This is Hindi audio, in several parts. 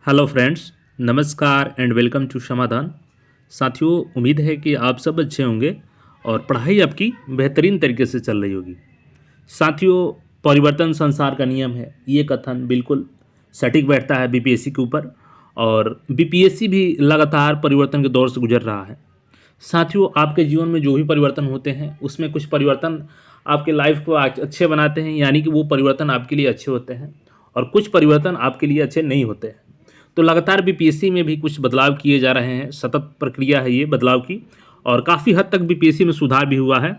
हेलो फ्रेंड्स, नमस्कार एंड वेलकम टू समाधान। साथियों, उम्मीद है कि आप सब अच्छे होंगे और पढ़ाई आपकी बेहतरीन तरीके से चल रही होगी। साथियों, परिवर्तन संसार का नियम है, ये कथन बिल्कुल सटीक बैठता है बीपीएससी के ऊपर। और बीपीएससी भी लगातार परिवर्तन के दौर से गुजर रहा है। साथियों, आपके जीवन में जो भी परिवर्तन होते हैं उसमें कुछ परिवर्तन आपके लाइफ को अच्छे बनाते हैं, यानी कि वो परिवर्तन आपके लिए अच्छे होते हैं, और कुछ परिवर्तन आपके लिए अच्छे नहीं होते हैं। तो लगातार बीपीएससी में भी कुछ बदलाव किए जा रहे हैं, सतत प्रक्रिया है ये बदलाव की, और काफ़ी हद तक बीपीएससी में सुधार भी हुआ है।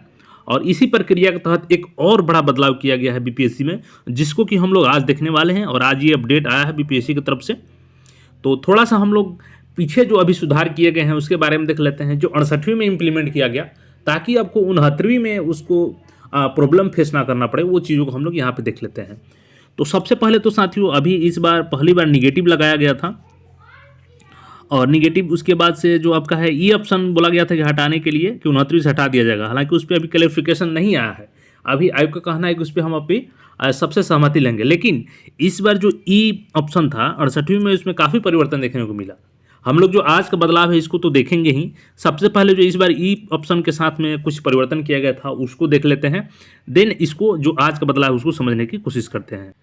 और इसी प्रक्रिया के तहत एक और बड़ा बदलाव किया गया है बीपीएससी में, जिसको कि हम लोग आज देखने वाले हैं। और आज ये अपडेट आया है बीपीएससी की तरफ से। तो थोड़ा सा हम लोग पीछे जो अभी सुधार किए गए हैं उसके बारे में देख लेते हैं, जो 68वीं में इम्प्लीमेंट किया गया, ताकि आपको 69वीं में उसको प्रॉब्लम फेस ना करना पड़े। वो चीज़ों को हम लोग यहाँ पे देख लेते हैं। तो सबसे पहले तो साथियों, अभी इस बार पहली बार निगेटिव लगाया गया था, और निगेटिव उसके बाद से जो आपका है ई ऑप्शन बोला गया था कि हटाने के लिए, कि 69वीं से हटा दिया जाएगा। हालांकि उस पर अभी क्लैरिफिकेशन नहीं आया है। अभी आयोग का कहना है कि उस पर हम अभी सबसे सहमति लेंगे। लेकिन इस बार जो ई ऑप्शन था 68वीं में, उसमें काफ़ी परिवर्तन देखने को मिला। हम लोग जो आज का बदलाव है इसको तो देखेंगे ही। सबसे पहले जो इस बार ई ऑप्शन के साथ में कुछ परिवर्तन किया गया था उसको देख लेते हैं। देन इसको जो आज का बदलाव है उसको समझने की कोशिश करते हैं।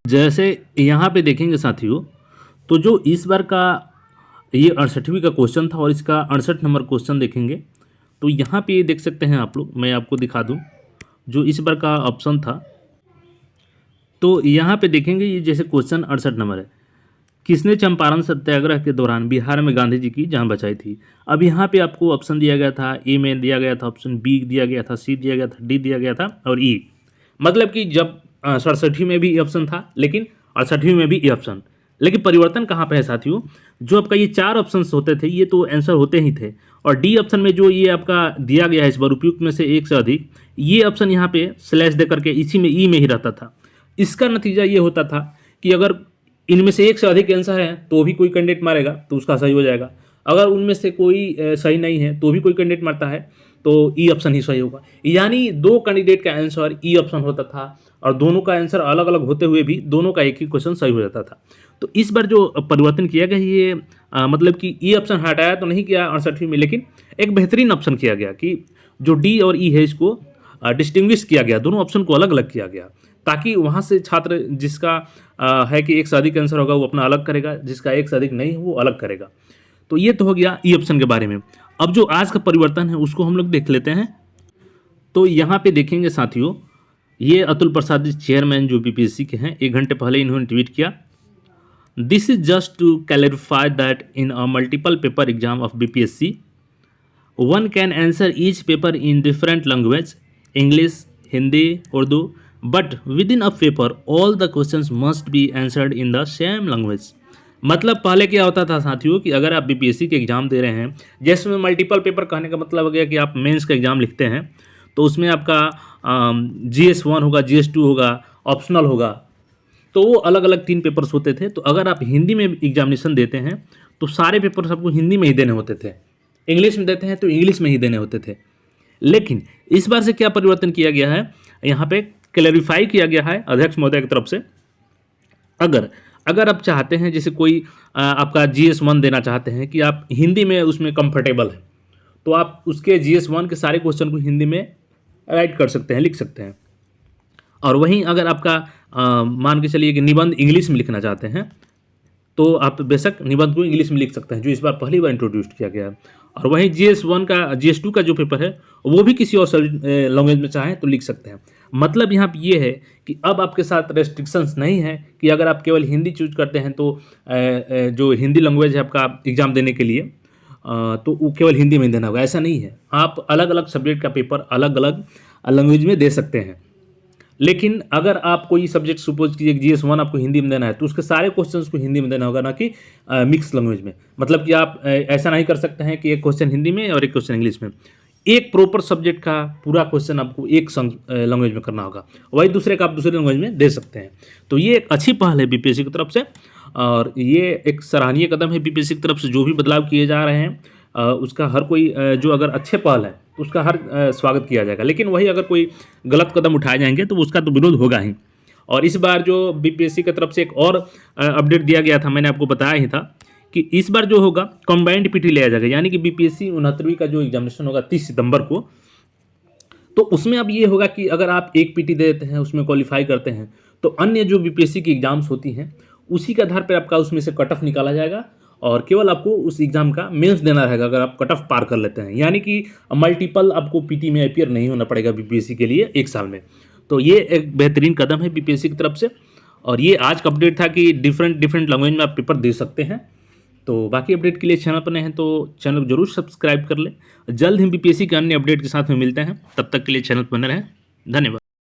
जैसे यहाँ पे देखेंगे साथियों, तो जो इस बार का ये 68वीं का क्वेश्चन था और इसका 68 नंबर क्वेश्चन देखेंगे, तो यहाँ पे ये देख सकते हैं आप लोग। मैं आपको दिखा दूँ जो इस बार का ऑप्शन था। तो यहाँ पे देखेंगे, ये जैसे क्वेश्चन 68 नंबर है, किसने चंपारण सत्याग्रह के दौरान बिहार में गांधी जी की जान बचाई थी। अब यहाँ पे आपको ऑप्शन दिया गया था, ए में दिया गया था ऑप्शन, बी दिया गया था, सी दिया गया था, डी दिया गया था और ई। मतलब कि जब 67वीं में भी ई ऑप्शन था, लेकिन 68वीं में भी ई ऑप्शन। लेकिन परिवर्तन कहाँ पे है साथियों, जो आपका ये 4 ऑप्शन होते थे ये तो आंसर होते ही थे, और डी ऑप्शन में जो ये आपका दिया गया है इस बार उपयुक्त में से एक से अधिक, ये ऑप्शन यहाँ पे स्लैश दे करके इसी में ई में ही रहता था। इसका नतीजा ये होता था कि अगर इनमें से एक से अधिक आंसर है तो भी कोई कैंडिडेट मारेगा तो उसका सही हो जाएगा। अगर उनमें से कोई सही नहीं है तो भी कोई कैंडिडेट मारता है तो ई ऑप्शन ही सही होगा। यानी 2 कैंडिडेट का आंसर ई ऑप्शन होता था, और दोनों का आंसर अलग अलग होते हुए भी दोनों का एक ही क्वेश्चन सही हो जाता था। तो इस बार जो परिवर्तन किया गया ये मतलब कि ई ऑप्शन हटाया तो नहीं किया 68वीं में, लेकिन एक बेहतरीन ऑप्शन किया गया कि जो डी और ई है इसको डिस्टिंग्विश किया गया, दोनों ऑप्शन को अलग अलग किया गया, ताकि वहाँ से छात्र जिसका है कि एक से अधिक आंसर होगा वो अपना अलग करेगा, जिसका एक से अधिक नहीं है वो अलग करेगा। तो ये तो हो गया ई ऑप्शन के बारे में। अब जो आज का परिवर्तन है उसको हम लोग देख लेते हैं। तो यहाँ पे देखेंगे साथियों, ये अतुल प्रसाद जी चेयरमैन जो बीपीएससी के हैं, 1 घंटे पहले इन्होंने ट्वीट किया, this is just to clarify that in a multiple paper exam of BPSC one can answer each paper in different language, English, Hindi, Urdu, but within a paper all the questions must be answered in the same language. मतलब पहले क्या होता था साथियों कि अगर आप बीपीएससी के एग्जाम दे रहे हैं, जैसे मल्टीपल पेपर कहने का मतलब हो गया कि आप मेंस का एग्जाम लिखते हैं, तो उसमें आपका GS1 होगा, GS2 होगा, ऑप्शनल होगा, तो वो अलग अलग 3 पेपर्स होते थे। तो अगर आप हिंदी में एग्जामिनेशन देते हैं तो सारे पेपर्स आपको हिंदी में ही देने होते थे, इंग्लिश में देते हैं तो इंग्लिश में ही देने होते थे। लेकिन इस बार से क्या परिवर्तन किया गया है, यहाँ पे क्लैरिफाई किया गया है अध्यक्ष महोदय की तरफ से। अगर आप चाहते हैं, जैसे कोई आपका GS1 देना चाहते हैं कि आप हिंदी में उसमें कंफर्टेबल हैं, तो आप उसके GS1 के सारे क्वेश्चन को हिंदी में राइट कर सकते हैं, लिख सकते हैं। और वहीं अगर आपका मान के चलिए कि निबंध इंग्लिश में लिखना चाहते हैं, तो आप बेशक निबंध को इंग्लिश में लिख सकते हैं, जो इस बार पहली बार इंट्रोड्यूस किया गया है। और वहीं GS2 का जो पेपर है वो भी किसी और लैंग्वेज में चाहें तो लिख सकते हैं। मतलब यहाँ पे ये है कि अब आपके साथ रेस्ट्रिक्शंस नहीं है कि अगर आप केवल हिंदी चूज करते हैं तो जो हिंदी लैंग्वेज है आपका एग्ज़ाम देने के लिए, तो वो केवल हिंदी में देना होगा, ऐसा नहीं है। आप अलग अलग सब्जेक्ट का पेपर अलग अलग लैंग्वेज में दे सकते हैं। लेकिन अगर आप कोई सब्जेक्ट सपोज कीजिए GS1 आपको हिंदी में देना है, तो उसके सारे क्वेश्चंस को हिंदी में देना होगा, ना कि मिक्स लैंग्वेज में। मतलब कि आप ऐसा नहीं कर सकते हैं कि एक क्वेश्चन हिंदी में और एक क्वेश्चन इंग्लिश में। एक प्रॉपर सब्जेक्ट का पूरा क्वेश्चन आपको एक लैंग्वेज में करना होगा, वही दूसरे का आप दूसरे लैंग्वेज में दे सकते हैं। तो ये एक अच्छी पहल है बीपीएससी की तरफ से, और ये एक सराहनीय कदम है बीपीएससी की तरफ से। जो भी बदलाव किए जा रहे हैं उसका हर कोई जो अगर अच्छे पहल है उसका हर स्वागत किया जाएगा। लेकिन वही अगर कोई गलत कदम उठाए जाएंगे तो उसका तो विरोध होगा ही। और इस बार जो बीपीएससी की तरफ से एक और अपडेट दिया गया था, मैंने आपको बताया ही था कि इस बार जो होगा कंबाइंड पीटी लिया जाएगा, यानी कि बीपीएससी 69वीं का जो एग्जामिनेशन होगा 30 सितंबर को, तो उसमें अब ये होगा कि अगर आप एक पीटी दे देते हैं, उसमें क्वालिफाई करते हैं, तो अन्य जो बीपीएससी की एग्जाम्स होती हैं उसी के आधार पर आपका उसमें से कट ऑफ निकाला जाएगा और केवल आपको उस एग्जाम का मेंस देना रहेगा अगर आप कट ऑफ पार कर लेते हैं, यानी कि मल्टीपल आपको पीटी में अपीयर नहीं होना पड़ेगा बीपीएससी के लिए एक साल में। तो ये एक बेहतरीन कदम है बीपीएससी की तरफ से, और ये आज का अपडेट था कि डिफरेंट लैंग्वेज में आप पेपर दे सकते हैं। तो बाकी अपडेट के लिए चैनल पर नए हैं तो चैनल को जरूर सब्सक्राइब कर लें। जल्द ही बीपीएससी के अन्य अपडेट के साथ में मिलते हैं, तब तक के लिए चैनल पर बने रहें। धन्यवाद।